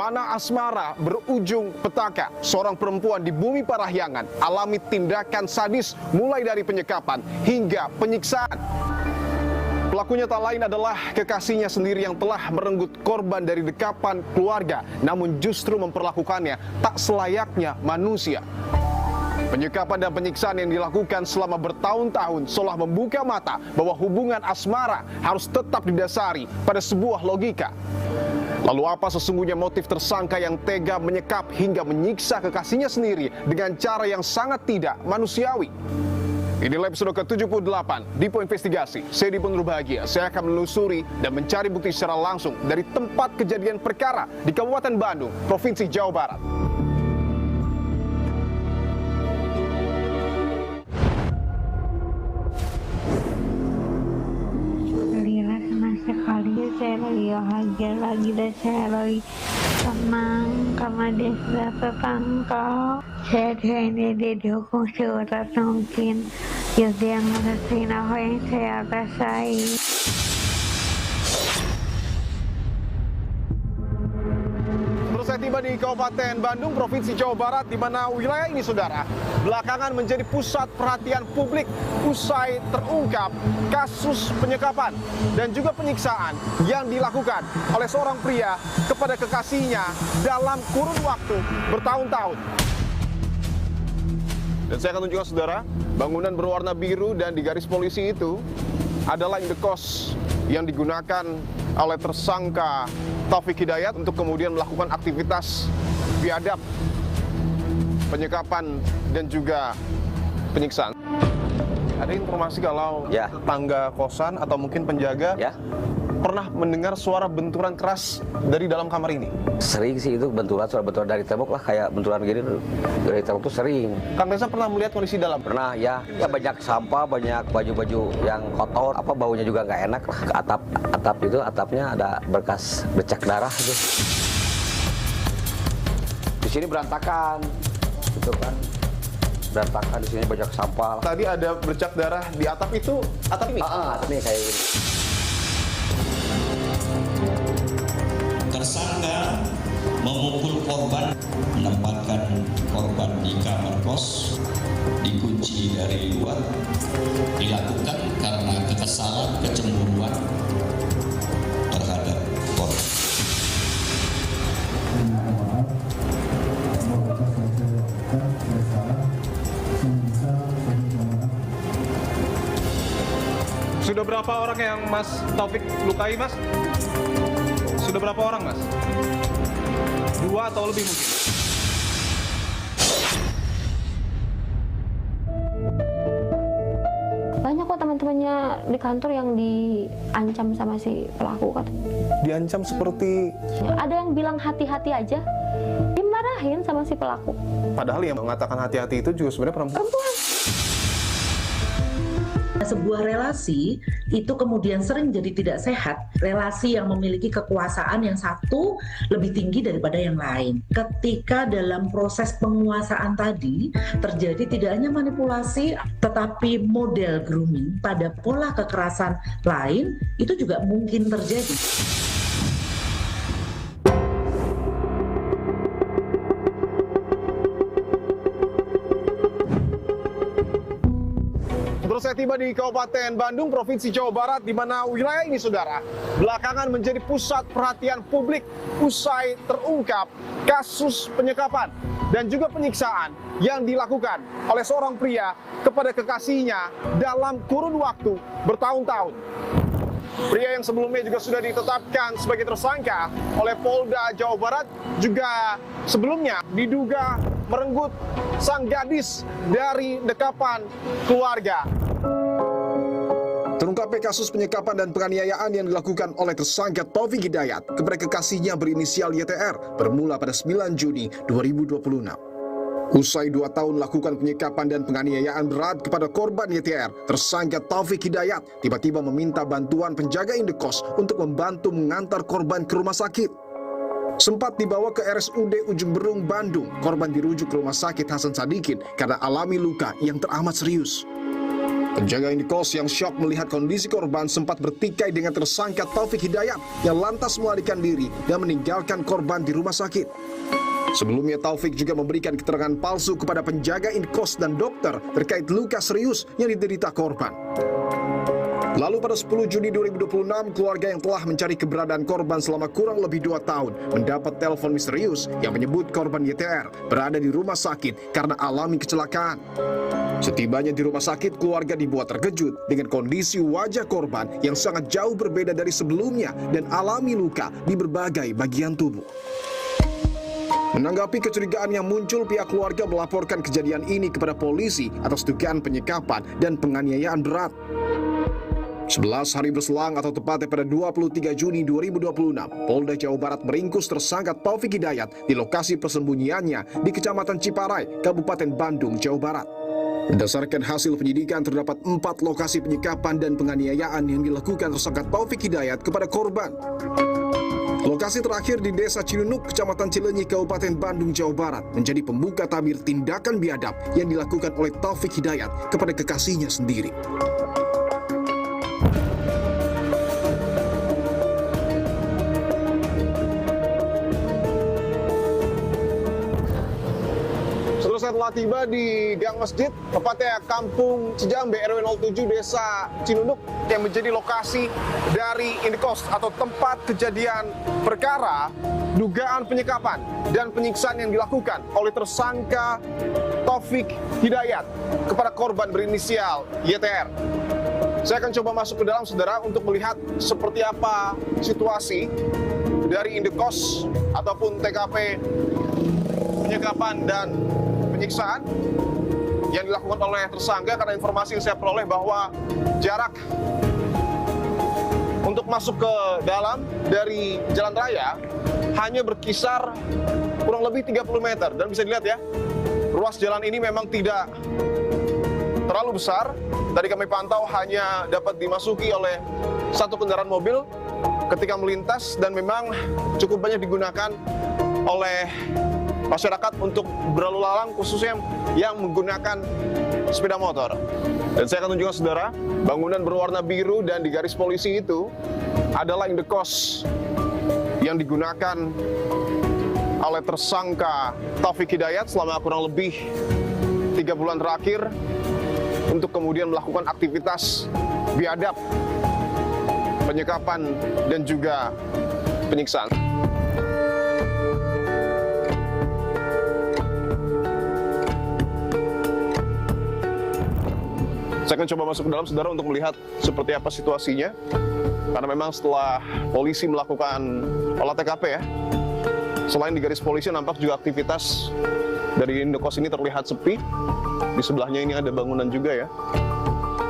Panah asmara berujung petaka. Seorang perempuan di Bumi Parahyangan alami tindakan sadis mulai dari penyekapan hingga penyiksaan. Pelakunya tak lain adalah kekasihnya sendiri yang telah merenggut korban dari dekapan keluarga, namun justru memperlakukannya tak selayaknya manusia. Penyekapan dan penyiksaan yang dilakukan selama bertahun-tahun seolah membuka mata bahwa hubungan asmara harus tetap didasari pada sebuah logika. Lalu apa sesungguhnya motif tersangka yang tega menyekap hingga menyiksa kekasihnya sendiri dengan cara yang sangat tidak manusiawi? Inilah episode ke-78 di Poin Investigasi. Saya Dipo Nurbahagia. Saya akan menelusuri dan mencari bukti secara langsung dari tempat kejadian perkara di Kabupaten Bandung, Provinsi Jawa Barat. Sekali saya lagi bahagia lagi dan saya lagi senang karena dia sudah tertangkap. Dia dihukum seberat mungkin. Dia ngerasain apa yang saya rasain. Saya tiba di Kabupaten Bandung, Provinsi Jawa Barat, di mana wilayah ini, saudara, belakangan menjadi pusat perhatian publik usai terungkap kasus penyekapan dan juga penyiksaan yang dilakukan oleh seorang pria kepada kekasihnya dalam kurun waktu bertahun-tahun. Dan saya akan tunjukkan, saudara, bangunan berwarna biru dan di garis polisi itu adalah indekos yang digunakan oleh tersangka Taufik Hidayat untuk kemudian melakukan aktivitas biadab, penyekapan dan juga penyiksaan. Ada informasi kalau tetangga kosan atau mungkin penjaga pernah mendengar suara benturan keras dari dalam kamar ini. Sering sih itu suara benturan dari tembok lah, kayak benturan gini dari tembok tuh sering. Kang Reza pernah melihat kondisi dalam? Pernah ya banyak sampah, banyak baju-baju yang kotor, baunya juga nggak enak lah. Ke atapnya ada bekas bercak darah gitu. Di sini berantakan, gitu kan. Berantakan, di sini banyak sampah. Tadi ada bercak darah di atap itu, atap ini? Atap ini kayak gini. Tersangka memukul korban, menempatkan korban di kamar kos, dikunci dari luar, dilakukan karena kekesalan, kecemburuan terhadap korban. Sudah berapa orang yang Mas Taufik lukai, Mas? Sudah berapa orang, Mas? 2 atau lebih mungkin? Banyak kok teman-temannya di kantor yang diancam sama si pelaku kan. Diancam seperti? Ada yang bilang hati-hati aja, dimarahin sama si pelaku. Padahal yang mengatakan hati-hati itu juga sebenarnya perempuan. Sebuah relasi itu kemudian sering jadi tidak sehat. Relasi yang memiliki kekuasaan yang satu lebih tinggi daripada yang lain. Ketika dalam proses penguasaan tadi terjadi tidak hanya manipulasi, tetapi model grooming pada pola kekerasan lain itu juga mungkin terjadi. Saya tiba di Kabupaten Bandung, Provinsi Jawa Barat, di mana wilayah ini, saudara, belakangan menjadi pusat perhatian publik usai terungkap kasus penyekapan dan juga penyiksaan yang dilakukan oleh seorang pria kepada kekasihnya dalam kurun waktu bertahun-tahun. Pria yang sebelumnya juga sudah ditetapkan sebagai tersangka oleh Polda Jawa Barat juga sebelumnya diduga merenggut sang gadis dari dekapan keluarga. Terungkapnya kasus penyekapan dan penganiayaan yang dilakukan oleh tersangka Taufik Hidayat kepada kekasihnya berinisial YTR bermula pada 9 Juni 2026. Usai 2 tahun lakukan penyekapan dan penganiayaan berat kepada korban YTR, tersangka Taufik Hidayat tiba-tiba meminta bantuan penjaga indekos untuk membantu mengantar korban ke rumah sakit. Sempat dibawa ke RSUD Ujung Berung, Bandung, korban dirujuk ke Rumah Sakit Hasan Sadikin karena alami luka yang teramat serius. Penjaga indekos yang syok melihat kondisi korban sempat bertikai dengan tersangka Taufik Hidayat yang lantas melarikan diri dan meninggalkan korban di rumah sakit. Sebelumnya Taufik juga memberikan keterangan palsu kepada penjaga indekos dan dokter terkait luka serius yang diderita korban. Lalu pada 10 Juni 2026, keluarga yang telah mencari keberadaan korban selama kurang lebih 2 tahun mendapat telepon misterius yang menyebut korban YTR berada di rumah sakit karena alami kecelakaan. Setibanya di rumah sakit, keluarga dibuat terkejut dengan kondisi wajah korban yang sangat jauh berbeda dari sebelumnya dan alami luka di berbagai bagian tubuh. Menanggapi kecurigaan yang muncul, pihak keluarga melaporkan kejadian ini kepada polisi atas dugaan penyekapan dan penganiayaan berat. 11 hari berselang atau tepatnya pada 23 Juni 2026, Polda Jawa Barat meringkus tersangka Taufik Hidayat di lokasi persembunyiannya di Kecamatan Ciparai, Kabupaten Bandung, Jawa Barat. Berdasarkan hasil penyidikan, terdapat 4 lokasi penyekapan dan penganiayaan yang dilakukan tersangka Taufik Hidayat kepada korban. Lokasi terakhir di Desa Cilunuk, Kecamatan Cilenyi, Kabupaten Bandung, Jawa Barat, menjadi pembuka tabir tindakan biadab yang dilakukan oleh Taufik Hidayat kepada kekasihnya sendiri. Setelah tiba di gang masjid, tepatnya Kampung Cijambe RW 07 Desa Cilunuk yang menjadi lokasi dari indekos atau tempat kejadian perkara dugaan penyekapan dan penyiksaan yang dilakukan oleh tersangka Taufik Hidayat kepada korban berinisial YTR. Saya akan coba masuk ke dalam, saudara, untuk melihat seperti apa situasi dari indekos ataupun TKP penyekapan dan penyiksaan yang dilakukan oleh tersangka, karena informasi yang saya peroleh bahwa jarak untuk masuk ke dalam dari jalan raya hanya berkisar kurang lebih 30 meter dan bisa dilihat ya, ruas jalan ini memang tidak terlalu besar. Tadi kami pantau hanya dapat dimasuki oleh 1 kendaraan mobil ketika melintas dan memang cukup banyak digunakan oleh masyarakat untuk berlalu lalang, khususnya yang menggunakan sepeda motor. Dan saya akan tunjukkan, saudara, bangunan berwarna biru dan di garis polisi itu adalah indekos yang digunakan oleh tersangka Taufik Hidayat selama kurang lebih 3 bulan terakhir untuk kemudian melakukan aktivitas biadab, penyekapan dan juga penyiksaan. Saya akan coba masuk ke dalam, saudara, untuk melihat seperti apa situasinya. Karena memang setelah polisi melakukan olah TKP ya, selain di garis polisi nampak juga aktivitas dari indekos ini terlihat sepi. Di sebelahnya ini ada bangunan juga ya.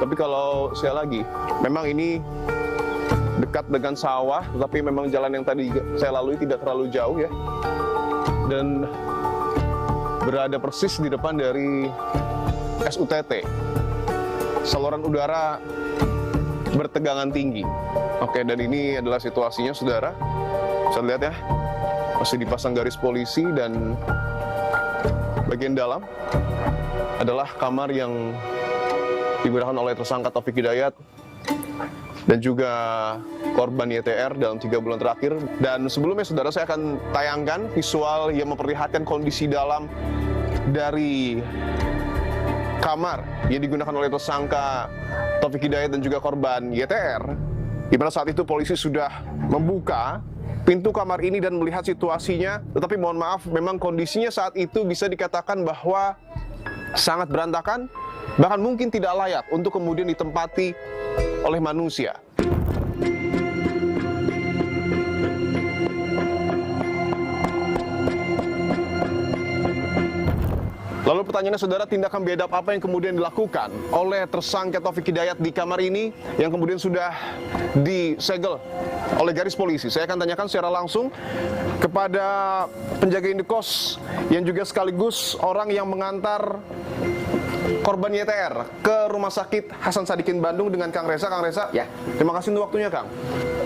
Tapi kalau saya lagi, memang ini dekat dengan sawah, tetapi memang jalan yang tadi saya lalui tidak terlalu jauh ya. Dan berada persis di depan dari SUTT. Saluran udara bertegangan tinggi. Oke, dan ini adalah situasinya, saudara. Bisa lihat ya, masih dipasang garis polisi dan bagian dalam adalah kamar yang digunakan oleh tersangka Taufik Hidayat dan juga korban YTR dalam 3 bulan terakhir. Dan sebelumnya, saudara, saya akan tayangkan visual yang memperlihatkan kondisi dalam dari kamar yang digunakan oleh tersangka Taufik Hidayat dan juga korban YTR, di mana saat itu polisi sudah membuka pintu kamar ini dan melihat situasinya. Tetapi mohon maaf, memang kondisinya saat itu bisa dikatakan bahwa sangat berantakan, bahkan mungkin tidak layak untuk kemudian ditempati oleh manusia. Lalu pertanyaannya, saudara, tindakan biadab apa yang kemudian dilakukan oleh tersangka Taufik Hidayat di kamar ini yang kemudian sudah disegel oleh garis polisi? Saya akan tanyakan secara langsung kepada penjaga indekos yang juga sekaligus orang yang mengantar korban YTR ke Rumah Sakit Hasan Sadikin Bandung dengan Kang Reza. Kang Reza, Ya. terima kasih untuk waktunya, Kang.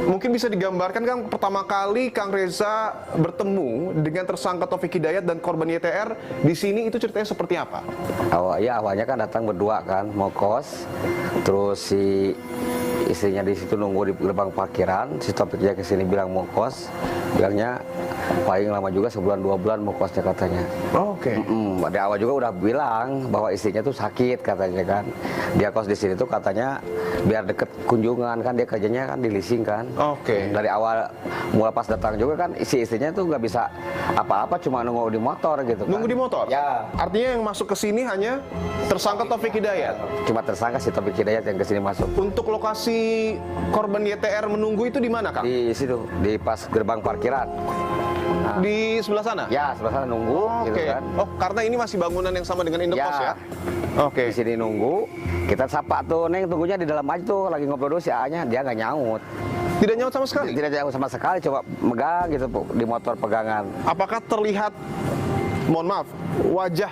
Mungkin bisa digambarkan, Kang, pertama kali Kang Reza bertemu dengan tersangka Taufik Hidayat dan korban YTR di sini, itu ceritanya seperti apa? Awalnya kan datang berdua kan, mau kos, terus si istrinya di situ nunggu di gerbang parkiran, si Topiknya ke sini bilang mau kos, bilangnya paling lama juga sebulan 2 bulan mau kosnya katanya. Oke. Di awal juga udah bilang bahwa istrinya tuh sakit katanya kan. Dia kos di sini tuh katanya biar deket kunjungan kan, dia kerjanya kan di leasing kan. Oke. Dari awal mulai pas datang juga kan istrinya tuh nggak bisa apa-apa, cuma nunggu di motor gitu kan. Nunggu di motor? Ya. Artinya yang masuk ke sini hanya tersangka Taufik Hidayat. Cuma tersangka si Taufik Hidayat yang ke sini masuk. Untuk lokasi korban YTR menunggu itu di mana, Kang? Di situ, di pas gerbang parkiran. Nah, Di sebelah sana? ya sebelah sana nunggu gitu Oke. kan. Oh, karena ini masih bangunan yang sama dengan Indokos ya? Ya. Oke. Di sini nunggu, kita sapa tuh, Neng tunggunya di dalam aja tuh, lagi ngobrol dulu si A-nya, dia nggak nyaut. Tidak nyaut sama sekali? Tidak nyaut sama sekali, coba megang gitu di motor pegangan. Apakah terlihat, mohon maaf, wajah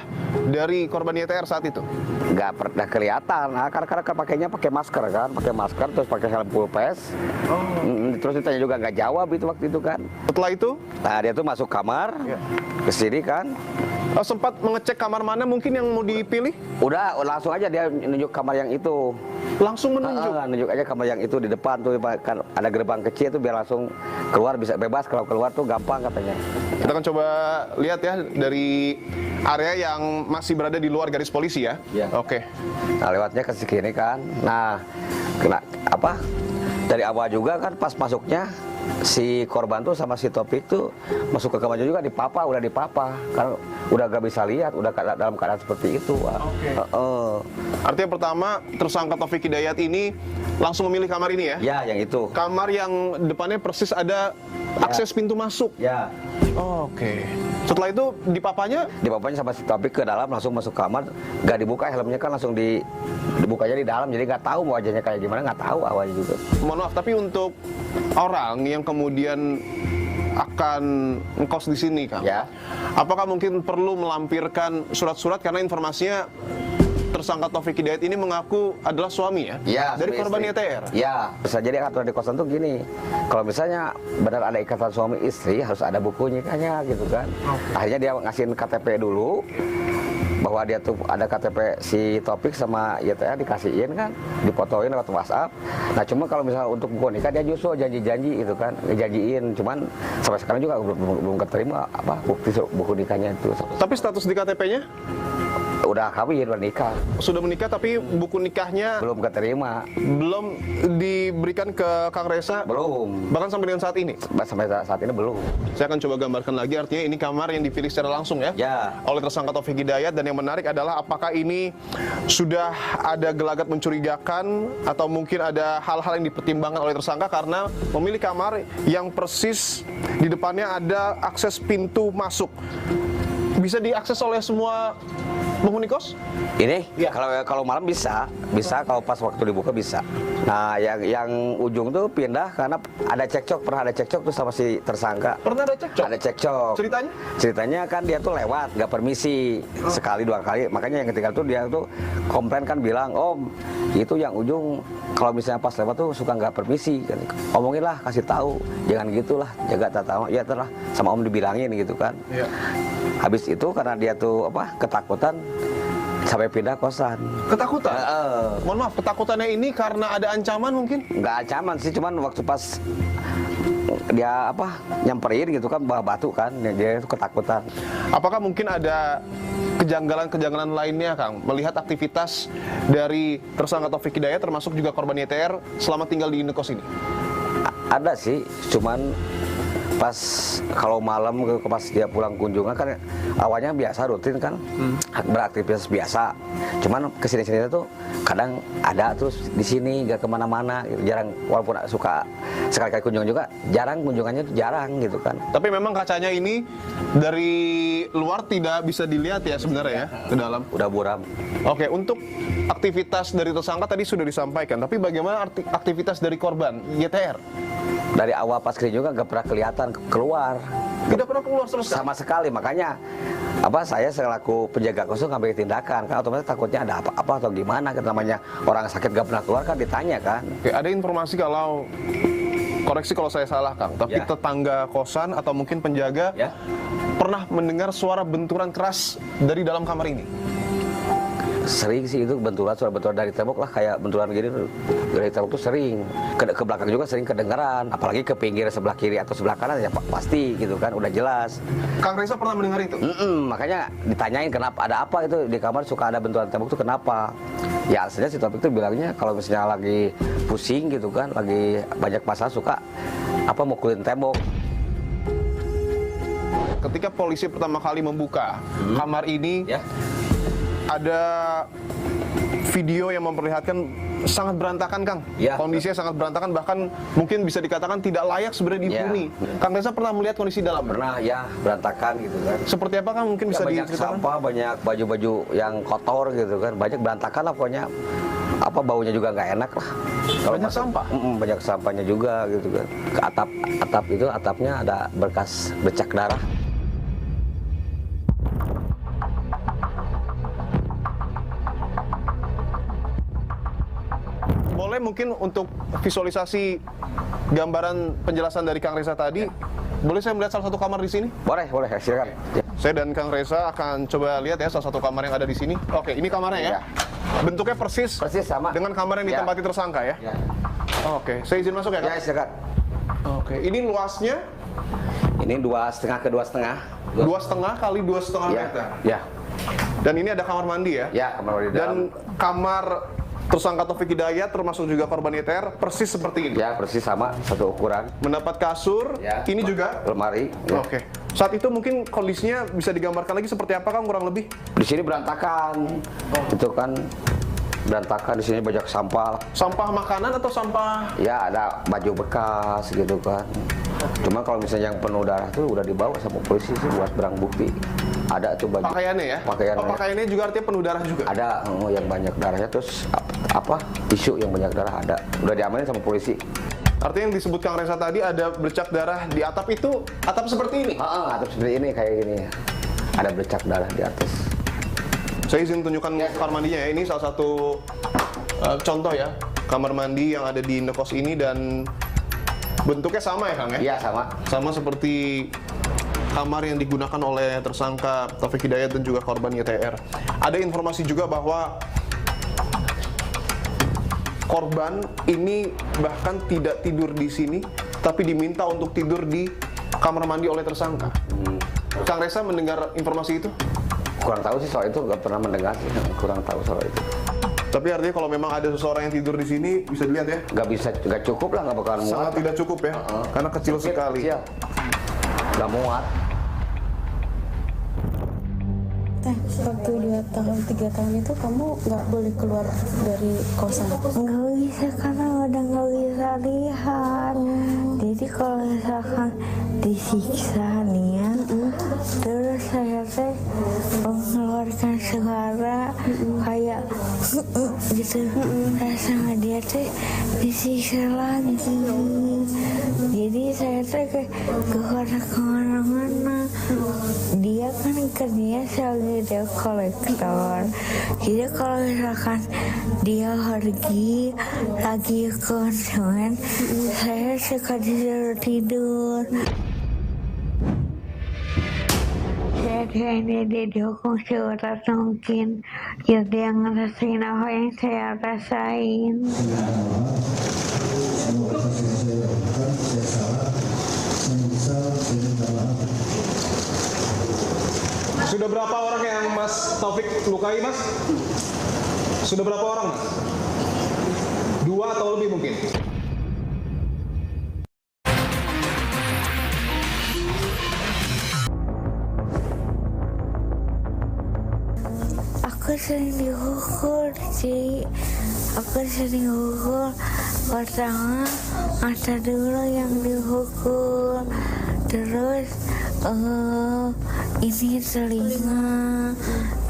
dari korban YTR saat itu? Nggak pernah kelihatan, nah, karena pakainya pakai masker kan, pakai masker terus pakai helm full face. Terus ditanya juga nggak jawab itu waktu itu kan. Setelah itu, Nah dia tuh masuk kamar, ke sini kan, sempat mengecek kamar mana mungkin yang mau dipilih? udah langsung aja dia nunjuk kamar yang itu. Langsung menunjuk? Nunjuk aja kamar yang itu di depan tuh, kan ada gerbang kecil tuh biar langsung keluar, bisa bebas, kalau keluar tuh gampang katanya. Kita akan coba lihat ya dari area yang masih berada di luar garis polisi ya? Iya. Oke. Nah lewatnya ke sini kan, nah kena apa? Dari awal juga kan pas masuknya si korban tuh sama si Topik tuh masuk ke kamarnya juga udah dipapa karena udah gak bisa lihat, udah dalam keadaan seperti itu. Artinya pertama tersangka Taufik Hidayat ini langsung memilih kamar ini ya? Ya yang itu. Kamar yang depannya persis ada akses pintu masuk. Ya. Oke. Setelah itu dipapanya? Dipapanya sama si Topik ke dalam, langsung masuk kamar, gak dibuka helmnya kan, langsung dibukanya di dalam, jadi nggak tahu wajahnya kayak gimana, nggak tahu awalnya juga. Mohon maaf, tapi untuk orang yang kemudian akan ngkos di sini, Kang, Ya. apakah mungkin perlu melampirkan surat-surat karena informasinya tersangka Taufik Hidayat ini mengaku adalah suami ya? Ya, Dari suami korban istri. YTR? Ya, bisa jadi aturan di kosan tuh gini, kalau misalnya benar ada ikatan suami istri, harus ada buku nikahnya gitu kan. Akhirnya dia ngasihin KTP dulu, bahwa dia tuh ada KTP si Topik sama YTR dikasihin kan, difotoin lewat WhatsApp. Nah cuma kalau misalnya untuk buku nikah dia justru janji-janji gitu kan, ngejanjiin, cuman sampai sekarang juga belum keterima apa bukti buku nikahnya itu. Tapi status di KTP-nya? Udah kawin, udah nikah, Sudah menikah tapi buku nikahnya belum keterima, belum diberikan ke Kang Reza? belum. Bahkan sampai dengan saat ini? Sampai saat ini belum. Saya akan coba gambarkan lagi, artinya ini kamar yang dipilih secara langsung ya? Ya. Oleh tersangka Taufik Hidayat, dan yang menarik adalah apakah ini sudah ada gelagat mencurigakan atau mungkin ada hal-hal yang dipertimbangkan oleh tersangka karena memilih kamar yang persis di depannya ada akses pintu masuk. Bisa diakses oleh semua penghuni kos? Ini Ya. kalau malam bisa kalau pas waktu dibuka bisa. Nah yang ujung tuh pindah karena pernah ada cekcok tuh sama si tersangka. Pernah ada cekcok? Ada cekcok. Ceritanya? Ceritanya kan dia tuh lewat, nggak permisi sekali 2 kali. Makanya yang ketiga tuh dia tuh komplain kan, bilang, Om itu yang ujung kalau misalnya pas lewat tuh suka nggak permisi. Omongin lah, kasih tahu, jangan gitulah, jaga tata. Ya terlah, sama Om dibilangin gitu kan. Iya. Habis itu karena dia tuh ketakutan sampai pindah kosan. Ketakutan? Mohon maaf, ketakutannya ini karena ada ancaman mungkin? Nggak ancaman sih, cuman waktu pas dia nyamperin gitu kan, bawa batu kan, dia itu ketakutan. Apakah mungkin ada kejanggalan-kejanggalan lainnya, Kang, melihat aktivitas dari tersangka Taufik Hidayat termasuk juga korban YTR selama tinggal di indekos ini? Ada sih, cuman pas kalau malam pas dia pulang kunjungan kan awalnya biasa rutin kan, beraktivitas biasa. Cuman kesini-sini tuh kadang ada terus di sini, nggak kemana-mana, jarang, walaupun suka sekali-kali kunjungan juga, jarang kunjungannya tuh jarang gitu kan. Tapi memang kacanya ini dari luar tidak bisa dilihat ya sebenarnya ya, ke dalam. Udah buram. Oke, untuk aktivitas dari tersangka tadi sudah disampaikan, tapi bagaimana aktivitas dari korban YTR? Dari awal pas kerja juga nggak pernah kelihatan keluar. Tidak pernah keluar sama sekali? Sama sekali, makanya saya selaku penjaga kos ngambil tindakan kan, otomatis takutnya ada apa-apa atau gimana kan, namanya orang sakit gak pernah keluar kan ditanya kan. Oke, ada informasi kalau, koreksi kalau saya salah Kang, tapi Ya. tetangga kosan atau mungkin penjaga Ya. pernah mendengar suara benturan keras dari dalam kamar ini. Sering sih itu suara benturan dari tembok lah, kayak benturan gini dari tembok tuh sering. Ke belakang juga sering kedengaran, apalagi ke pinggir sebelah kiri atau sebelah kanan ya pasti gitu kan, udah jelas. Kang Reza pernah mendengar itu? Makanya ditanyain kenapa, ada apa itu di kamar suka ada benturan tembok tuh kenapa? Ya aslinya si Taufik itu bilangnya kalau misalnya lagi pusing gitu kan, lagi banyak masalah suka mukulin tembok. Ketika polisi pertama kali membuka kamar ini, Ya. ada video yang memperlihatkan sangat berantakan, Kang. Ya. Kondisinya sangat berantakan, bahkan mungkin bisa dikatakan tidak layak sebenarnya dihuni. Ya. Kang Reza pernah melihat kondisi dalam? Pernah ya, berantakan gitu kan. Seperti apa, Kang? Mungkin bisa Banyak diceritakan? sampah, banyak baju-baju yang kotor gitu kan, banyak berantakan lah pokoknya. Baunya juga nggak enak lah. Banyak sampah? Banyak sampahnya juga gitu kan. Ke atap itu, atapnya ada bekas bercak darah. Boleh mungkin untuk visualisasi gambaran penjelasan dari Kang Reza tadi, boleh saya melihat salah satu kamar di sini? Boleh, silakan. Ya. Saya dan Kang Reza akan coba lihat ya salah satu kamar yang ada di sini. Oke, ini kamarnya ya. Ya. Bentuknya persis sama dengan kamar yang Ya. ditempati tersangka ya. Ya. Oke, saya izin masuk ya, Kang? Ya, silakan. Oke, ini luasnya Ini 2,5 ke 2,5. 2,5 kali 2,5 Ya. meter. Ya. Dan ini ada kamar mandi ya. Ya, kamar mandi dalam. Dan kamar tersangka Taufik Hidayat termasuk juga korban ITR persis seperti ini. Ya, persis sama, satu ukuran. Mendapat kasur, Ya. ini juga. Lemari. Ya. Oke. Saat itu mungkin kondisinya bisa digambarkan lagi seperti apa, Kang, kurang lebih? Di sini berantakan. Itu kan berantakan, di sini banyak sampah. Sampah makanan atau sampah? Ya, ada baju bekas gitu kan. Cuma kalau misalnya yang penuh darah tuh udah dibawa sama polisi sih buat barang bukti. Ada tuh baju. Pakaiannya ya? Pakaiannya. Pakaiannya juga artinya penuh darah juga? Ada yang banyak darahnya, terus tisu yang banyak darah ada. Udah diamanin sama polisi. Artinya yang disebut Kang Reza tadi ada bercak darah di atap itu, atap seperti ini? Atap seperti ini, kayak gini. Ada bercak darah di atas. Saya izin tunjukkan kamar mandinya ya. Ini salah satu contoh ya, kamar mandi yang ada di indekos ini dan bentuknya sama ya, Kang ya? Iya, sama. Sama seperti kamar yang digunakan oleh tersangka Taufik Hidayat dan juga korban ITR. Ada informasi juga bahwa korban ini bahkan tidak tidur di sini, tapi diminta untuk tidur di kamar mandi oleh tersangka. Kang Reza mendengar informasi itu? Kurang tahu sih soal itu, nggak pernah mendengar sih. Kurang tahu soal itu. Tapi artinya kalau memang ada seseorang yang tidur di sini, bisa dilihat ya? Nggak cukup lah, nggak bakalan muat. Sangat tidak cukup ya, karena kecil sekali. Kecil. Nggak muat. Waktu 2 tahun 3 tahun itu kamu nggak boleh keluar dari kosan? Nggak bisa karena udah nggak bisa lihat. Jadi kalau misalkan disiksa nih ya, terus saya teh mengeluarkan suara kayak gitu. Saya sama dia teh disiksa lagi. Jadi saya teh kayak kemana-mana. Dia kan kerjanya sebagai dia kolektor. Jadi kalau misalkan dia pergi lagi konsumen, saya suka disuruh tidur. Saya kayaknya dia dihukum seberat mungkin. Ya dia ngerasain apa yang saya rasain. Sudah berapa orang yang Mas Taufik lukai, Mas? Sudah berapa orang, Mas? 2 atau lebih mungkin? Aku sering dihukum sih. Aku sering dihukum. Pertama mata dulu yang dihukum. Terus ini telinga,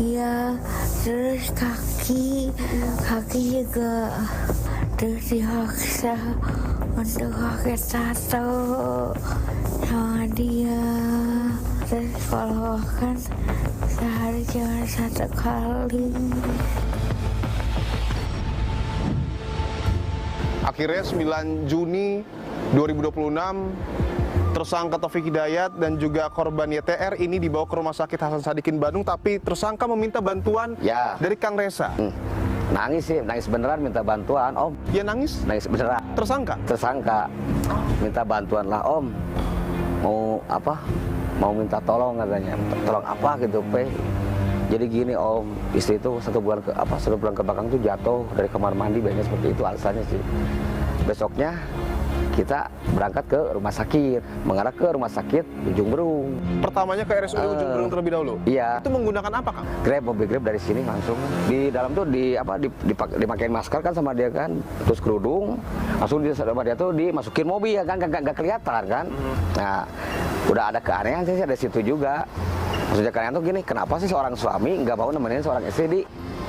ya. Terus kaki juga. Terus dipaksa untuk pakai tato sama dia. Terus kalau makan sehari cuma 1 kali. Akhirnya 9 Juni 2026 tersangka Taufik Hidayat dan juga korban YTR ini dibawa ke Rumah Sakit Hasan Sadikin Bandung, tapi tersangka meminta bantuan Ya. dari Kang Resa. Nangis sih, nangis beneran minta bantuan, Om. Ya nangis? Nangis beneran. Tersangka? Tersangka minta bantuan lah, Om. Mau apa? Mau minta tolong katanya. Tolong apa gitu, Pe? Jadi gini, Om, istri itu 1 bulan ke belakang tuh jatuh dari kamar mandi, banyak seperti itu alasannya sih. Besoknya kita berangkat ke rumah sakit, mengarah ke rumah sakit Ujung Berung. Pertamanya ke RSUD Ujung Berung terlebih dahulu? Iya. Itu menggunakan apa, Kang? Grab, mobil Grab dari sini langsung. Di dalam tuh dipakein masker kan sama dia kan, terus kerudung, langsung sama dia tuh dimasukin mobil ya kan, nggak kelihatan kan. Nah, udah ada keanehan sih ada situ juga. Maksudnya keanehan tuh gini, kenapa sih seorang suami nggak mau nemenin seorang istri di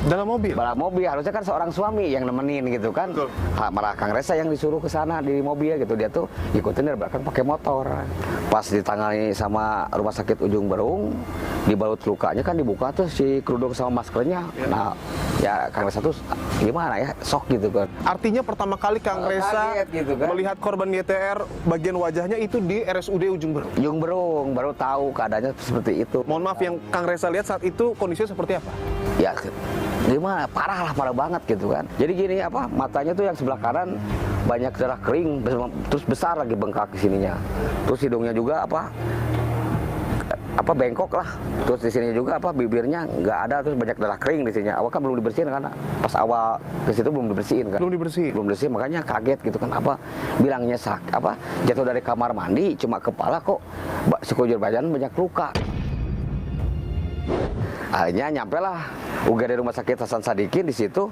dalam mobil? Dalam mobil, harusnya kan seorang suami yang nemenin gitu kan. Betul. Malah Kang Resa yang disuruh ke sana di mobil gitu, dia tuh ikutin dari belakang pakai motor. Pas ditangani sama rumah sakit Ujung Berung, dibalut lukanya kan dibuka tuh si kerudung sama maskernya. Ya. Nah, ya Kang Resa tuh gimana ya, shock gitu kan. Artinya pertama kali Kang Resa kaget gitu kan. melihat korban YTR bagian wajahnya itu di RSUD Ujung Berung. Ujung Berung baru tahu keadaannya seperti itu. Mohon maaf, yang Kang Resa lihat saat itu kondisinya seperti apa? Ya gimana, parah banget gitu kan. Jadi gini, apa, matanya tuh yang sebelah kanan banyak darah kering, terus besar lagi bengkak di sininya. Terus hidungnya juga apa bengkok lah. Terus di sini juga bibirnya nggak ada, terus banyak darah kering di sini. Awal kan belum dibersihin kan, pas awal ke situ belum dibersihin kan. Belum dibersihin, makanya kaget gitu kan, bilangnya jatuh dari kamar mandi, cuma kepala kok sekujur badan banyak luka. Akhirnya nyampe lah UGD Rumah Sakit Hasan Sadikin, di situ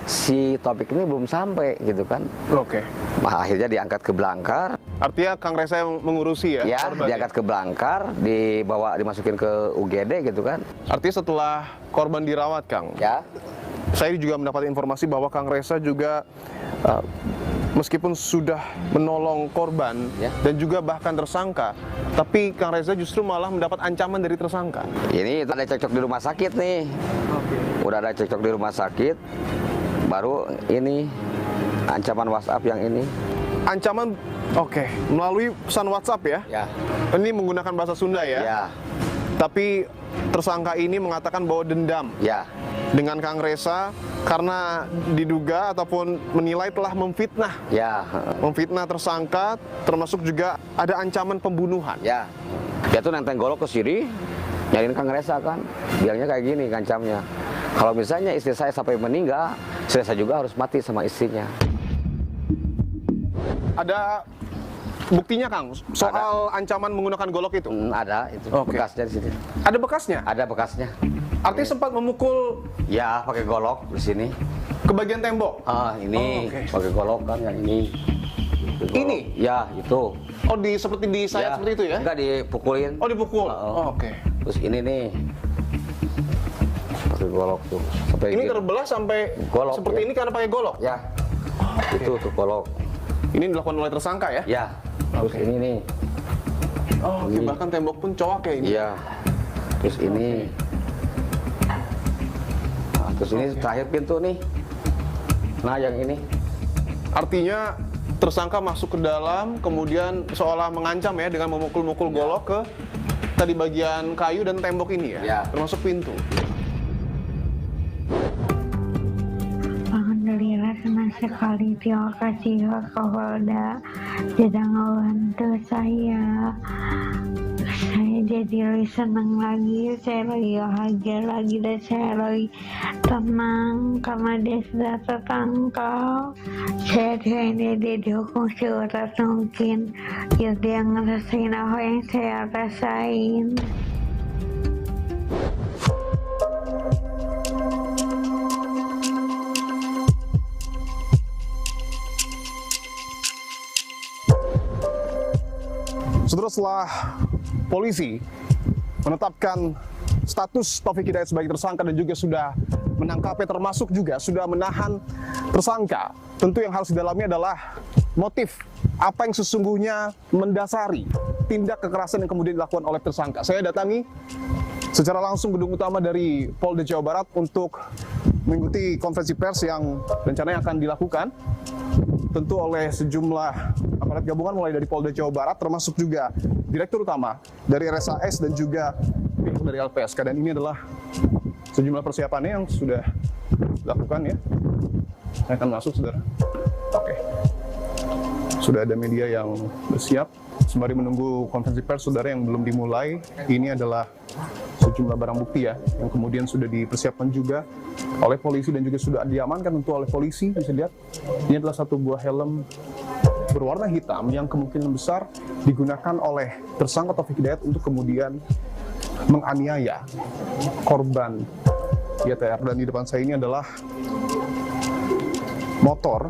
si Taufik ini belum sampai gitu kan. Oke. Nah, akhirnya diangkat ke Blangkar. Artinya Kang Resa yang mengurusi ya? Ya, diangkat ke Blangkar, dimasukin ke UGD gitu kan. Artinya setelah korban dirawat, Kang, Ya. saya juga mendapat informasi bahwa Kang Resa juga meskipun sudah menolong korban Ya. dan juga bahkan tersangka, tapi Kang Resa justru malah mendapat ancaman dari tersangka. Ini ada cekcok di rumah sakit nih. Udah ada cekcok di rumah sakit, baru ini ancaman WhatsApp yang ini. Ancaman, melalui pesan WhatsApp ya? Ya. Ini menggunakan bahasa Sunda ya? Ya. Tapi tersangka ini mengatakan bahwa dendam Ya. dengan Kang Resa karena diduga ataupun menilai telah memfitnah. Ya. Memfitnah tersangka, termasuk juga ada ancaman pembunuhan. Ya. Dia tuh nenteng golok ke sini, nyariin Kang Resa kan. Bilangnya kayak gini ngancamnya. Kalau misalnya istri saya sampai meninggal, istri saya juga harus mati sama istrinya. Ada buktinya, Kang, soal ancaman menggunakan golok itu? Ada, itu Oke. bekasnya di sini. Ada bekasnya? Ada bekasnya. Artinya sempat memukul Ya, pakai golok di sini. ke bagian tembok? Ini Oke. pakai golok kan yang ini. Golok. Ini? Ya, itu. Oh, seperti di sayap seperti itu ya? Enggak dipukulin. Oh, dipukul? Oh. Oke. Terus ini nih. Pakai golok tuh. Sampai Ini gitu. terbelah sampai Golok, seperti ya. ini karena pakai golok? Ya. Itu tuh golok. Ini dilakukan oleh tersangka ya? Ya. Terus Oke. ini nih. Oh, oke. Ini. Bahkan tembok pun cowok ya ini? Iya. Terus ini. Nah, terus ini terakhir pintu nih. Nah, yang ini. Artinya tersangka masuk ke dalam, kemudian seolah mengancam ya dengan memukul-mukul golok ke tadi bagian kayu dan tembok ini ya? Ya. Termasuk pintu. Alhamdulillah senang sekali, terima kasih Pak Kapolda sudah membantu saya. Saya jadi lebih senang lagi, saya lebih bahagia lagi, dan saya lebih tenang karena dia sudah tertangkap. Saya ini dihukum seberat mungkin, biar dia ngerasain apa yang saya rasain. Setelah polisi menetapkan status Taufik Hidayat sebagai tersangka dan juga sudah menangkapnya, termasuk juga sudah menahan tersangka, tentu yang harus didalami adalah motif apa yang sesungguhnya mendasari tindak kekerasan yang kemudian dilakukan oleh tersangka. Saya datangi secara langsung gedung utama dari Polda Jawa Barat untuk mengikuti konferensi pers yang rencananya akan dilakukan tentu oleh sejumlah aparat gabungan mulai dari Polda Jawa Barat, termasuk juga Direktur Utama dari RSAS dan juga pihak dari LPSK. Dan ini adalah sejumlah persiapannya yang sudah dilakukan ya. Saya akan masuk, saudara. Oke. Sudah ada media yang bersiap sembari menunggu konferensi pers, saudara, yang belum dimulai. Ini adalah sejumlah barang bukti ya, yang kemudian sudah dipersiapkan juga oleh polisi dan juga sudah diamankan tentu oleh polisi. Bisa lihat, ini adalah satu buah helm berwarna hitam yang kemungkinan besar digunakan oleh tersangka Taufik Hidayat untuk kemudian menganiaya korban YTR. Dan di depan saya ini adalah motor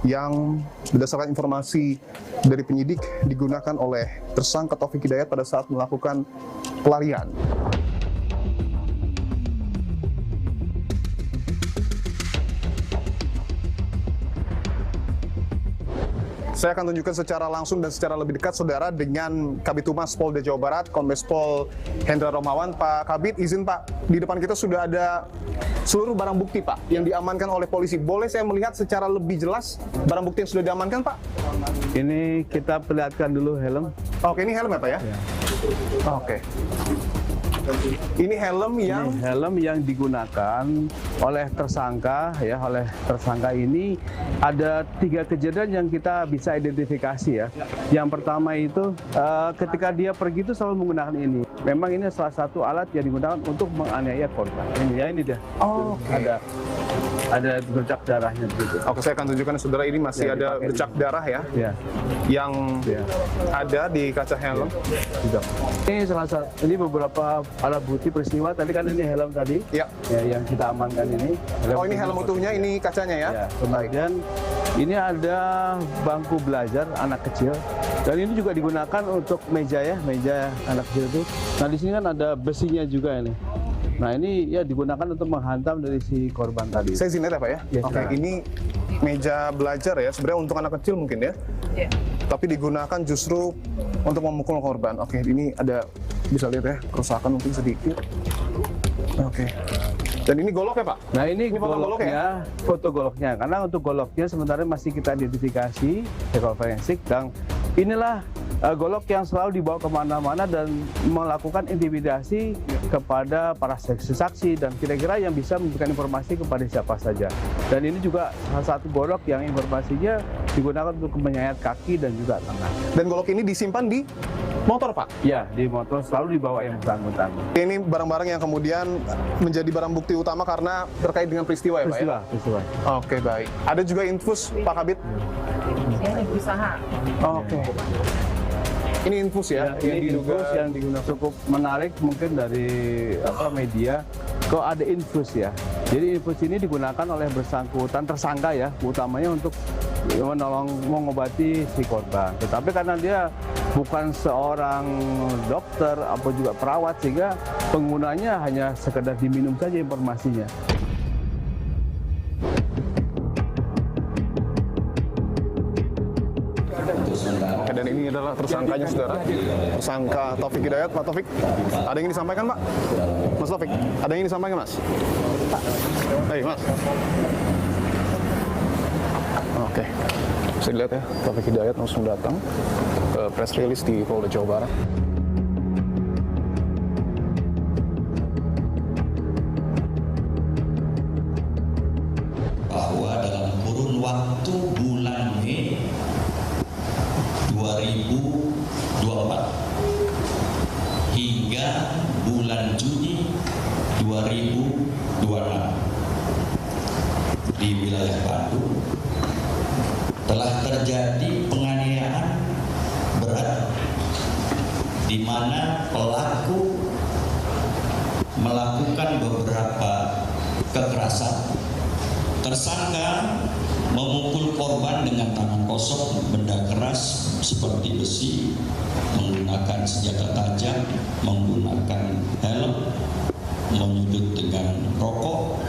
yang berdasarkan informasi dari penyidik digunakan oleh tersangka Taufik Hidayat pada saat melakukan pelarian. Saya akan tunjukkan secara langsung dan secara lebih dekat, saudara, dengan Kabid Humas Polda Jawa Barat, Kombes Pol Hendra Romawan. Pak Kabid, izin Pak, di depan kita sudah ada seluruh barang bukti Pak yang diamankan oleh polisi. Boleh saya melihat secara lebih jelas barang bukti yang sudah diamankan Pak? Ini kita perlihatkan dulu helm. Oke, ini helm ya Pak ya? Ya. Oke. Ini helm yang digunakan oleh tersangka ya, oleh tersangka ini ada 3 kejadian yang kita bisa identifikasi ya. Yang pertama itu ketika dia pergi itu selalu menggunakan ini. Memang ini salah satu alat yang digunakan untuk menganiaya korban. Ini ya, ini dia. Oh, okay. Ada bercak darahnya begitu. Oke, saya akan tunjukkan saudara, ini masih ada bercak darah ya, yang ada di kaca helm. Ini salah satu, ini beberapa alat bukti peristiwa. Tadi kan ini helm tadi, ya, yang kita amankan ini. Ini helm utuhnya, ini kacanya ya. Kemudian ini ada bangku belajar anak kecil, dan ini juga digunakan untuk meja ya, meja anak kecil itu. Nah di sini kan ada besinya juga ini. Nah ini ya digunakan untuk menghantam dari si korban tadi. Saya izin ya Pak ya. Oke, ini meja belajar ya, sebenarnya untuk anak kecil mungkin ya. Tapi digunakan justru untuk memukul korban. Oke, ini ada, bisa lihat ya, kerusakan mungkin sedikit. Oke. Dan ini golok ya Pak? Nah ini goloknya, foto goloknya. Karena untuk goloknya sementara masih kita identifikasi, psikolog forensik, dan inilah golok yang selalu dibawa kemana-mana dan melakukan intimidasi kepada para saksi dan kira-kira yang bisa memberikan informasi kepada siapa saja. Dan ini juga salah satu golok yang informasinya digunakan untuk menyayat kaki dan juga tangan. Dan golok ini disimpan di motor Pak? Ya, di motor, selalu dibawa yang bersangkutan. Ini barang-barang yang kemudian menjadi barang bukti utama karena terkait dengan peristiwa ya Pak ya? Peristiwa. Oke, baik. Ada juga infus Pak Kabid? Saya usaha. Oke. Ini infus ya? Ini infus yang digunakan cukup menarik mungkin dari media. Kok ada infus ya? Jadi infus ini digunakan oleh bersangkutan tersangka ya, utamanya untuk menolong mengobati si korban. Tetapi karena dia bukan seorang dokter atau juga perawat, sehingga penggunanya hanya sekedar diminum saja informasinya. Dan ini adalah tersangkanya saudara, tersangka Taufik Hidayat. Pak Taufik, ada yang ingin disampaikan Pak? Mas Taufik, ada yang ingin disampaikan Mas? Pak. Hei Mas. Oke, bisa dilihat ya, Taufik Hidayat langsung datang ke press release di Polda Jawa Barat. Bahwa dalam kurun waktu bulan Mei 2024 hingga bulan Juni 2026 di wilayah Bandung telah terjadi penganiayaan berat di mana pelaku melakukan beberapa kekerasan. Tersangka memukul korban dengan tangan kosong, benda keras seperti besi, menggunakan senjata tajam, menggunakan helm, menyudut dengan rokok,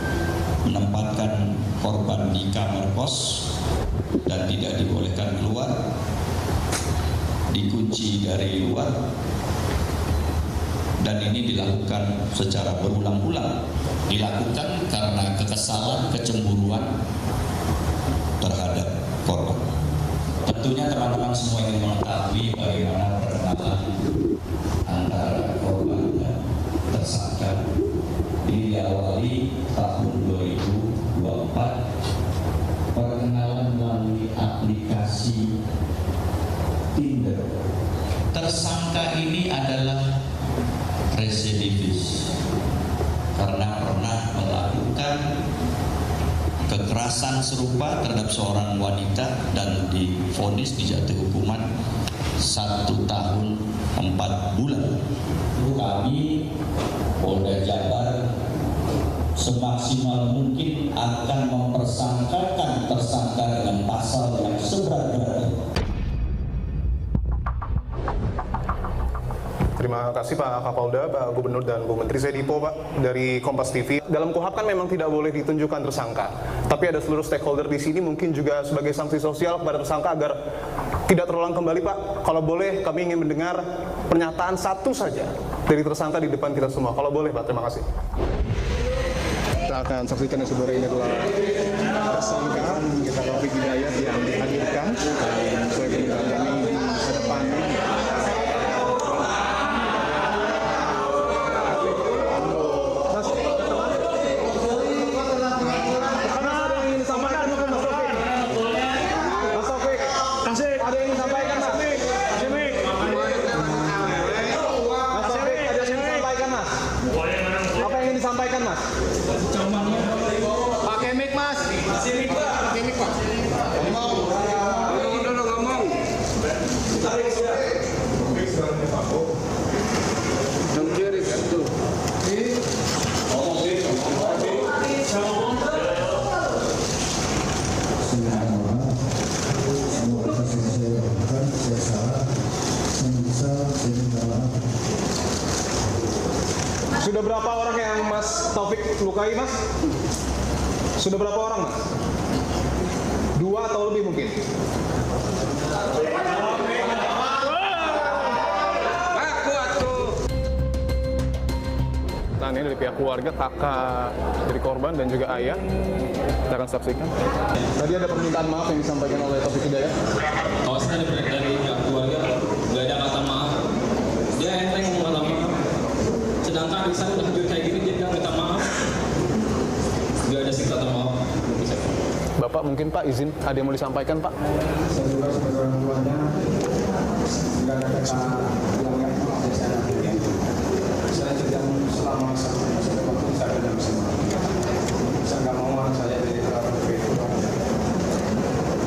menempatkan korban di kamar kos dan tidak dibolehkan keluar, dikunci dari luar, dan ini dilakukan secara berulang-ulang. Dilakukan karena kekesalan, kecemburuan terhadap korban. Tentunya teman-teman semua ingin mengetahui bagaimana perkenalan antara korban dan tersangka. Ini diawali tahun 2024, perkenalan melalui aplikasi Tinder. Tersangka ini adalah residivis karena pernah melakukan kekerasan serupa terhadap seorang wanita dan divonis dijatuhi hukuman 1 tahun 4 bulan. Kami Polda Jabar semaksimal mungkin akan mempersangkakan tersangka dengan pasal yang seberat-beratnya. Terima kasih Pak Kapolda, Pak Gubernur dan Bu Menteri. Saya Dipo, Pak, dari Kompas TV. Dalam KUHP kan memang tidak boleh ditunjukkan tersangka, tapi ada seluruh stakeholder di sini mungkin juga sebagai sanksi sosial kepada tersangka agar tidak terulang kembali, Pak. Kalau boleh, kami ingin mendengar pernyataan satu saja dari tersangka di depan kita semua. Kalau boleh, Pak, terima kasih. Kita akan saksikan yang sebenarnya ini adalah tersangka kita Taufik Hidayat yang dihadirkan dan sesuai dengan kami di hadapan disampaikan, Mas? Pakai mic, Mas. Pakai mic, Pak. Ngomong. Sudah berapa orang yang Mas Taufik lukai, Mas? Sudah berapa orang, Mas? 2 atau lebih mungkin? Nah, ini dari pihak keluarga, kakak dari korban dan juga ayah. Kita akan saksikan. Tadi ada permintaan maaf yang disampaikan oleh Taufik Hidayat. Kalau saya dari pihak keluarga nggak ada kata maaf. Dia enteng ngomong kata maaf. Sedangkan Risa udah hadir kayak gini, dia bilang minta maaf. Nggak ada sih kata maaf. Bapak mungkin Pak izin, ada yang mau disampaikan, Pak? Saya juga sebagai orang tuanya nggak ada kata yang maaf dari saya. Saya tidak selama satu waktu saya tidak bisa maaf. Saya nggak mau anak saya jadi terlalu begitu.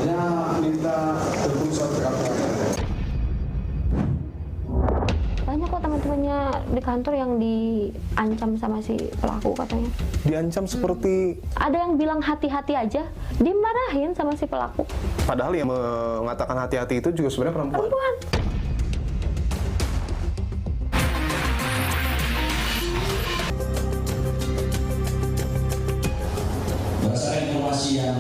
Ya minta dukung suatu keluarga. Banyak kok teman-temannya di kantor yang diancam sama si pelaku katanya. Diancam seperti? Ada yang bilang hati-hati aja, dimarahin sama si pelaku. Padahal yang mengatakan hati-hati itu juga sebenarnya perempuan. Berdasarkan informasi yang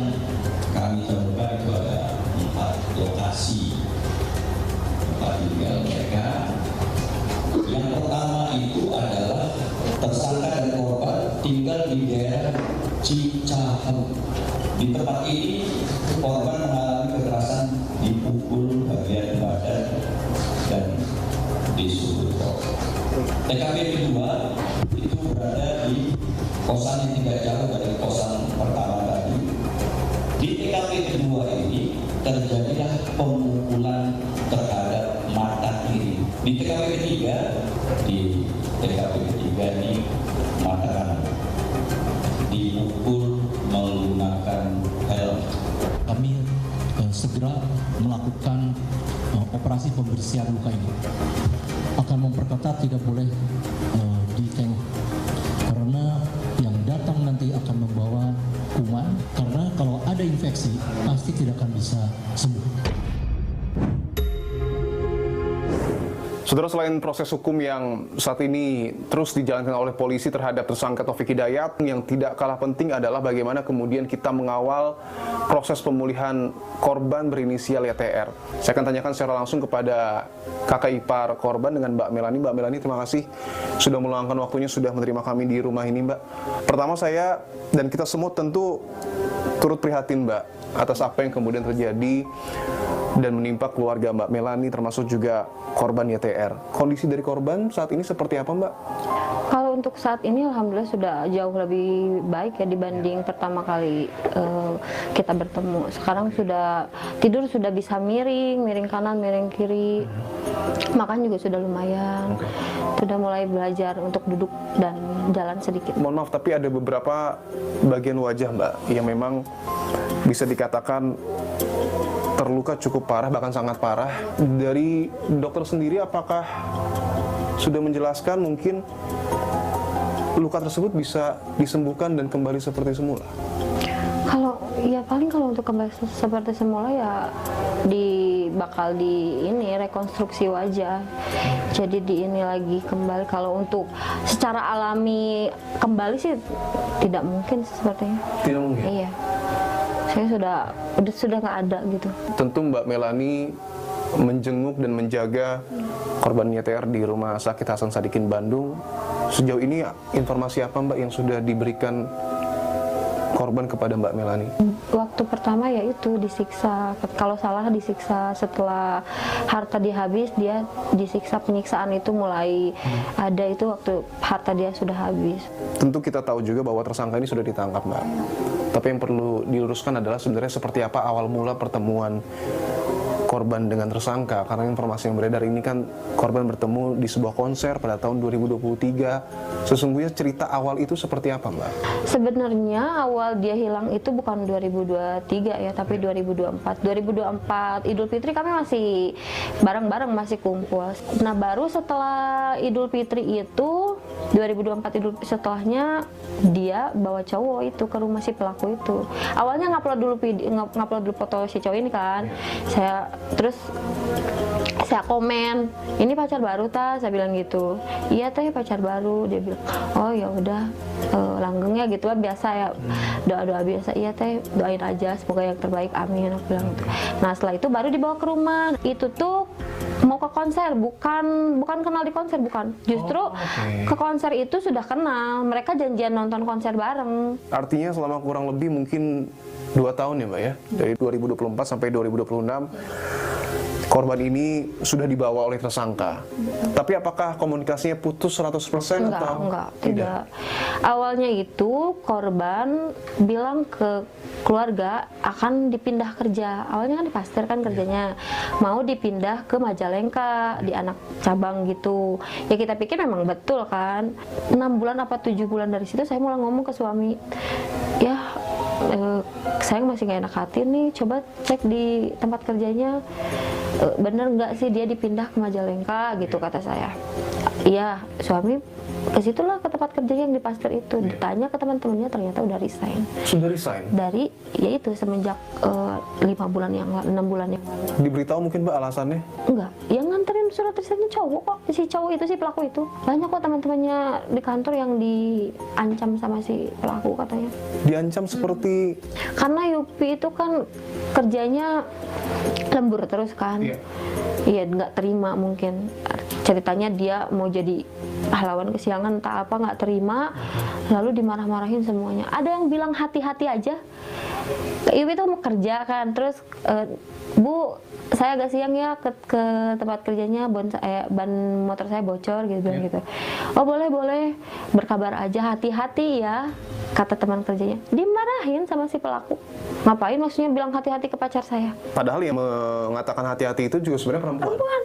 kami temukan itu ada 4 lokasi tempat tinggal mereka. Yang pertama itu adalah tersangka dan korban tinggal di daerah Cicahem. Di tempat ini korban mengalami kekerasan, dipukul bagian badan dan disuruh. TKP kedua itu berada di kosan yang tidak jauh dari kosan pertama tadi. Di TKP kedua ini terjadilah pemukulan terhadap mata kiri. Di TKP ketiga ini mata kanan dipukul menggunakan helm. Kami segera melakukan operasi pembersihan luka ini. Akan memperketat, tidak boleh ditengok karena yang datang nanti akan membawa kuman, karena kalau ada infeksi pasti tidak akan bisa sembuh. Saudara, selain proses hukum yang saat ini terus dijalankan oleh polisi terhadap tersangka Taufik Hidayat, yang tidak kalah penting adalah bagaimana kemudian kita mengawal proses pemulihan korban berinisial YTR. Saya akan tanyakan secara langsung kepada kakak ipar korban dengan Mbak Melani. Mbak Melani, terima kasih sudah meluangkan waktunya, sudah menerima kami di rumah ini, Mbak. Pertama, saya dan kita semua tentu turut prihatin, Mbak, atas apa yang kemudian terjadi dan menimpa keluarga Mbak Melani, termasuk juga korban YTR. Kondisi dari korban saat ini seperti apa, Mbak? Kalau untuk saat ini alhamdulillah sudah jauh lebih baik ya dibanding pertama kali kita bertemu. Sekarang sudah tidur, sudah bisa miring kanan, miring kiri. Makan juga sudah lumayan. Sudah mulai belajar untuk duduk dan jalan sedikit. Mohon maaf, tapi ada beberapa bagian wajah, Mbak, yang memang bisa dikatakan terluka cukup parah, bahkan sangat parah. Dari dokter sendiri, apakah sudah menjelaskan mungkin luka tersebut bisa disembuhkan dan kembali seperti semula? Kalau ya paling kalau untuk kembali seperti semula ya bakal di ini rekonstruksi wajah. Jadi di ini lagi kembali. Kalau untuk secara alami kembali sih tidak mungkin sepertinya. Tidak mungkin. Iya. Saya sudah nggak ada gitu. Tentu Mbak Melani menjenguk dan menjaga korban YTR di Rumah Sakit Hasan Sadikin Bandung. Sejauh ini informasi apa, Mbak, yang sudah diberikan korban kepada Mbak Melani? Waktu pertama yaitu disiksa, kalau salah disiksa, setelah harta dia habis dia disiksa. Penyiksaan itu mulai ada itu waktu harta dia sudah habis. Tentu kita tahu juga bahwa tersangka ini sudah ditangkap, Mbak. Tapi yang perlu diluruskan adalah sebenarnya seperti apa awal mula pertemuan korban dengan tersangka, karena informasi yang beredar ini kan korban bertemu di sebuah konser pada tahun 2023. Sesungguhnya cerita awal itu seperti apa, Mbak? Sebenarnya awal dia hilang itu bukan 2023 ya, tapi 2024. 2024 Idul Fitri kami masih bareng-bareng, masih kumpul. Nah, baru setelah Idul Fitri itu 2024 Idul setelahnya dia bawa cowok itu ke rumah si pelaku itu. Awalnya ngupload dulu foto si cowok ini kan. Terus saya komen, ini pacar baru ta? Saya bilang gitu. Iya teh, pacar baru. Dia bilang, oh ya udah, langgengnya gitu lah, biasa ya, doa-doa biasa. Iya teh, doain aja semoga yang terbaik, amin. Aku bilang gitu. Nah setelah itu baru dibawa ke rumah. Itu tuh mau ke konser, bukan kenal di konser, bukan. Justru ke konser itu sudah kenal. Mereka janjian nonton konser bareng. Artinya selama kurang lebih mungkin 2 tahun ya, Mbak ya, dari 2024 sampai 2026 korban ini sudah dibawa oleh tersangka. Tapi apakah komunikasinya putus 100% atau? Enggak, tidak. Awalnya itu korban bilang ke keluarga akan dipindah kerja. Awalnya kan di Pasteur kan kerjanya, mau dipindah ke Majalengka di anak cabang gitu. Ya kita pikir memang betul kan. 6 bulan apa 7 bulan dari situ saya mulai ngomong ke suami, ya saya masih gak enak hati nih, coba cek di tempat kerjanya, bener nggak sih dia dipindah ke Majalengka gitu, kata saya. Iya, suami ke situlah, ke tempat kerja yang di Pasteur itu. Ditanya ke teman-temannya, ternyata udah resign. Sudah resign? Dari, yaitu semenjak 6 bulan yang lalu. Diberitahu mungkin, Mbak, alasannya? Enggak, yang nganterin surat resignnya cowok kok. Si cowok itu, si pelaku itu. Banyak kok teman-temannya di kantor yang diancam sama si pelaku katanya. Diancam seperti? Karena Yupi itu kan kerjanya lembur terus kan. Iya, nggak terima mungkin. Ceritanya dia mau jadi pahlawan kesiangan, entah apa, nggak terima, lalu dimarah-marahin semuanya. Ada yang bilang hati-hati aja. Yupi itu mau kerja kan, terus Bu, saya agak siang ya ke tempat kerjanya, ban motor saya bocor gitu, bilang gitu. Oh boleh, berkabar aja, hati-hati ya, kata teman kerjanya. Dimarahin sama si pelaku. Ngapain maksudnya bilang hati-hati ke pacar saya? Padahal yang mengatakan hati-hati itu juga sebenarnya perempuan.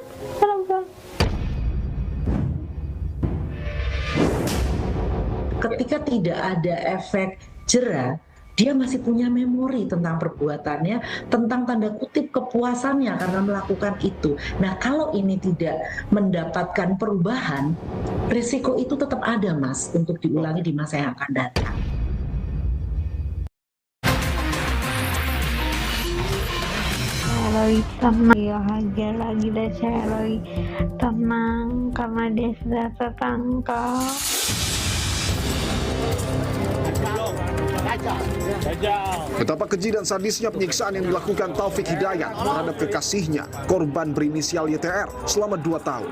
Ketika tidak ada efek jera, dia masih punya memori tentang perbuatannya, tentang tanda kutip kepuasannya karena melakukan itu. Nah, kalau ini tidak mendapatkan perubahan, risiko itu tetap ada, Mas, untuk diulangi di masa yang akan datang. Kalau lagi tenang, bahagia lagi dan saya lagi tenang karena dia sudah tertangkap. Betapa keji dan sadisnya penyiksaan yang dilakukan Taufik Hidayat terhadap kekasihnya, korban berinisial YTR, selama 2 tahun.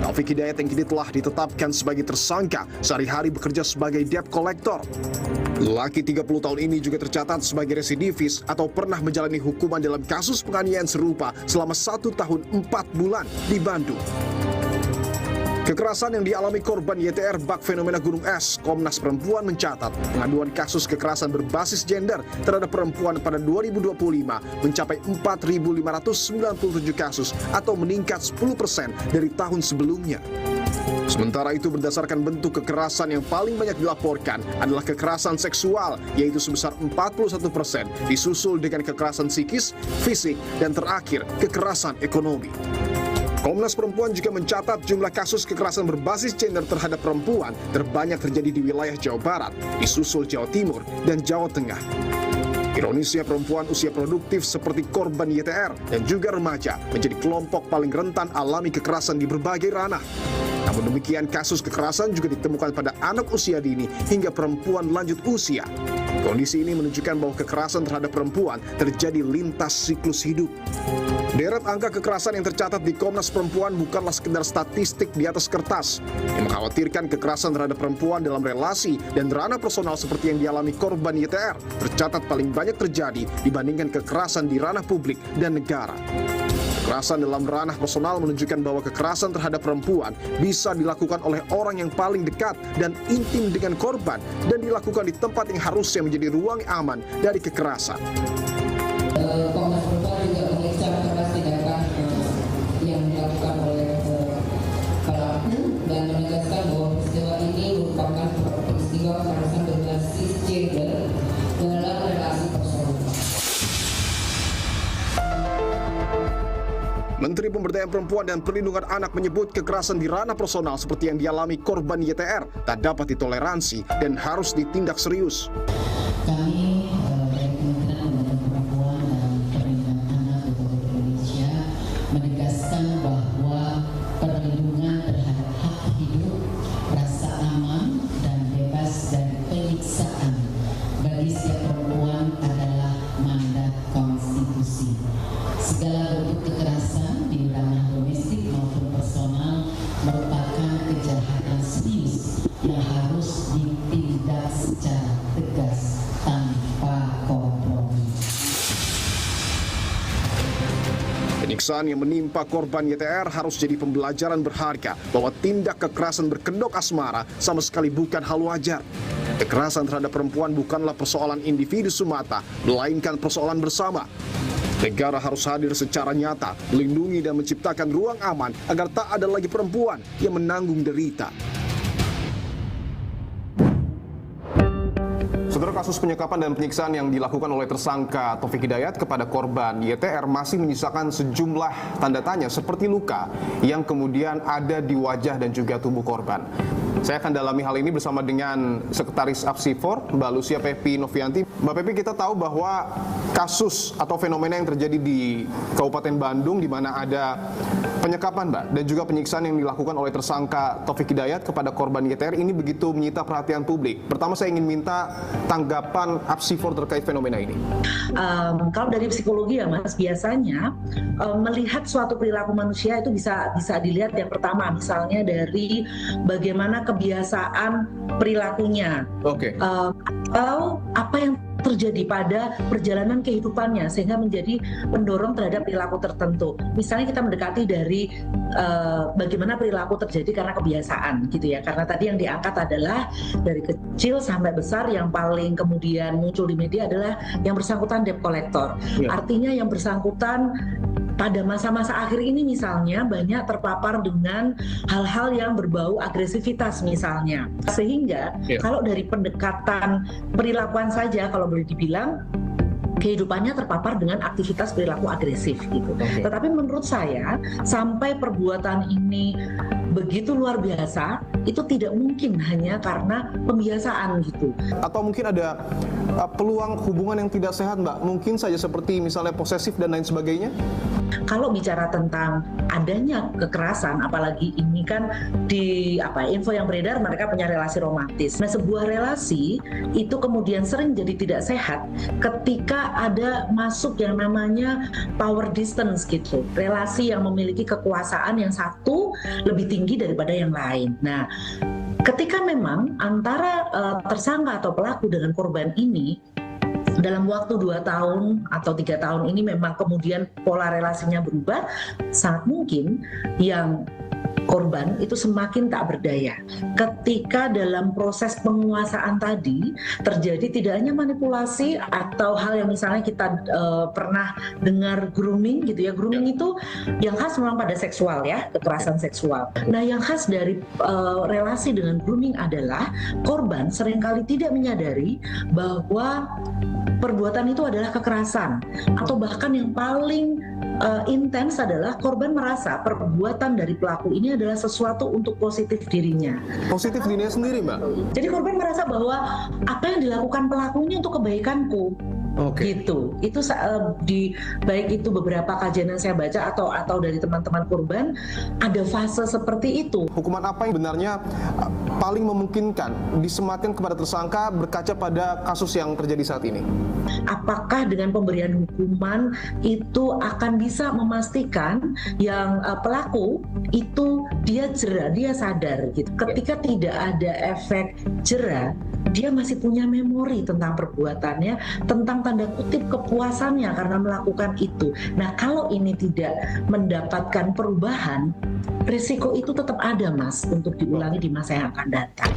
Taufik Hidayat yang kini telah ditetapkan sebagai tersangka, sehari-hari bekerja sebagai debt collector. Lelaki 30 tahun ini juga tercatat sebagai residivis atau pernah menjalani hukuman dalam kasus penganiayaan serupa selama 1 tahun 4 bulan di Bandung. Kekerasan yang dialami korban YTR bak fenomena gunung es, Komnas Perempuan mencatat pengaduan kasus kekerasan berbasis gender terhadap perempuan pada 2025 mencapai 4.597 kasus atau meningkat 10% dari tahun sebelumnya. Sementara itu berdasarkan bentuk kekerasan yang paling banyak dilaporkan adalah kekerasan seksual, yaitu sebesar 41%, disusul dengan kekerasan psikis, fisik, dan terakhir kekerasan ekonomi. Komnas Perempuan juga mencatat jumlah kasus kekerasan berbasis gender terhadap perempuan terbanyak terjadi di wilayah Jawa Barat, disusul Jawa Timur, dan Jawa Tengah. Ironisnya perempuan usia produktif seperti korban YTR dan juga remaja menjadi kelompok paling rentan alami kekerasan di berbagai ranah. Namun demikian, kasus kekerasan juga ditemukan pada anak usia dini hingga perempuan lanjut usia. Kondisi ini menunjukkan bahwa kekerasan terhadap perempuan terjadi lintas siklus hidup. Deret angka kekerasan yang tercatat di Komnas Perempuan bukanlah sekedar statistik di atas kertas. Yang mengkhawatirkan kekerasan terhadap perempuan dalam relasi dan ranah personal seperti yang dialami korban YTR tercatat paling banyak terjadi dibandingkan kekerasan di ranah publik dan negara. Kekerasan dalam ranah personal menunjukkan bahwa kekerasan terhadap perempuan bisa dilakukan oleh orang yang paling dekat dan intim dengan korban dan dilakukan di tempat yang harusnya menjadi ruang aman dari kekerasan. Komnas Perempuan juga mengecam keras tindakan yang dilakukan oleh pelaku dan menegaskan bahwa peristiwa ini merupakan peristiwa kekerasan berbasis gender dalam relasi personal. Menteri Pemberdayaan Perempuan dan Perlindungan Anak menyebut kekerasan di ranah personal seperti yang dialami korban YTR tak dapat ditoleransi dan harus ditindak serius. Kami dari Kementerian Pemberdayaan Perempuan dan Perlindungan Anak Republik Indonesia menegaskan bahwa perlindungan terhadap hak hidup, rasa aman dan bebas dari penyiksaan bagi setiap perempuan adalah mandat konstitusi. Segala bentuk kekerasan di ranah domestik maupun personal merupakan kejahatan serius yang harus ditindak secara tegas tanpa kompromi. Penyiksaan yang menimpa korban YTR harus jadi pembelajaran berharga bahwa tindak kekerasan berkedok asmara sama sekali bukan hal wajar. Kekerasan terhadap perempuan bukanlah persoalan individu semata, melainkan persoalan bersama. Negara harus hadir secara nyata, melindungi dan menciptakan ruang aman agar tak ada lagi perempuan yang menanggung derita. Saudara, kasus penyekapan dan penyiksaan yang dilakukan oleh tersangka Taufik Hidayat kepada korban YTR masih menyisakan sejumlah tanda tanya seperti luka yang kemudian ada di wajah dan juga tubuh korban. Saya akan dalami hal ini bersama dengan Sekretaris Apsifor, Mbak Lucia Pepi Novianti. Mbak Pepi, kita tahu bahwa kasus atau fenomena yang terjadi di Kabupaten Bandung di mana ada penyekapan, Mbak, dan juga penyiksaan yang dilakukan oleh tersangka Taufik Hidayat kepada korban YTR ini begitu menyita perhatian publik. Pertama saya ingin minta tanggapan Apsifor terkait fenomena ini. Kalau dari psikologi ya Mas, biasanya melihat suatu perilaku manusia itu bisa dilihat yang pertama misalnya dari bagaimana kebiasaan perilakunya, atau apa yang terjadi pada perjalanan kehidupannya sehingga menjadi pendorong terhadap perilaku tertentu. Misalnya kita mendekati dari bagaimana perilaku terjadi karena kebiasaan gitu ya. Karena tadi yang diangkat adalah dari kecil sampai besar, yang paling kemudian muncul di media adalah yang bersangkutan debt collector. Artinya yang bersangkutan pada masa-masa akhir ini misalnya banyak terpapar dengan hal-hal yang berbau agresivitas misalnya. Sehingga kalau dari pendekatan perilakuan saja kalau boleh dibilang kehidupannya terpapar dengan aktivitas perilaku agresif gitu. Tetapi menurut saya sampai perbuatan ini begitu luar biasa itu tidak mungkin hanya karena pembiasaan gitu. Atau mungkin ada peluang hubungan yang tidak sehat, Mbak? Mungkin saja seperti misalnya posesif dan lain sebagainya? Kalau bicara tentang adanya kekerasan, apalagi ini kan di info yang beredar mereka punya relasi romantis. Nah, sebuah relasi itu kemudian sering jadi tidak sehat ketika ada masuk yang namanya power distance gitu. Relasi yang memiliki kekuasaan yang satu lebih tinggi daripada yang lain. Nah, ketika memang antara tersangka atau pelaku dengan korban ini dalam waktu 2 tahun atau 3 tahun ini memang kemudian pola relasinya berubah, sangat mungkin yang korban itu semakin tak berdaya. Ketika dalam proses penguasaan tadi terjadi tidak hanya manipulasi atau hal yang misalnya kita pernah dengar grooming gitu ya. Grooming itu yang khas memang pada seksual ya, kekerasan seksual. Nah, yang khas dari relasi dengan grooming adalah korban seringkali tidak menyadari bahwa perbuatan itu adalah kekerasan, atau bahkan yang paling intens adalah korban merasa perbuatan dari pelaku ini adalah sesuatu untuk positif dirinya. Positif dirinya sendiri, Mbak? Jadi korban merasa bahwa apa yang dilakukan pelakunya untuk kebaikanku. Gitu. Itu baik itu beberapa kajian yang saya baca atau dari teman-teman korban ada fase seperti itu. Hukuman apa yang benarnya paling memungkinkan disematkan kepada tersangka berkaca pada kasus yang terjadi saat ini? Apakah dengan pemberian hukuman itu akan bisa memastikan yang pelaku itu dia jera, dia sadar gitu. Ketika tidak ada efek jera, dia masih punya memori tentang perbuatannya, tentang tanda kutip kepuasannya karena melakukan itu. Nah, kalau ini tidak mendapatkan perubahan, risiko itu tetap ada, Mas, untuk diulangi di masa yang akan datang.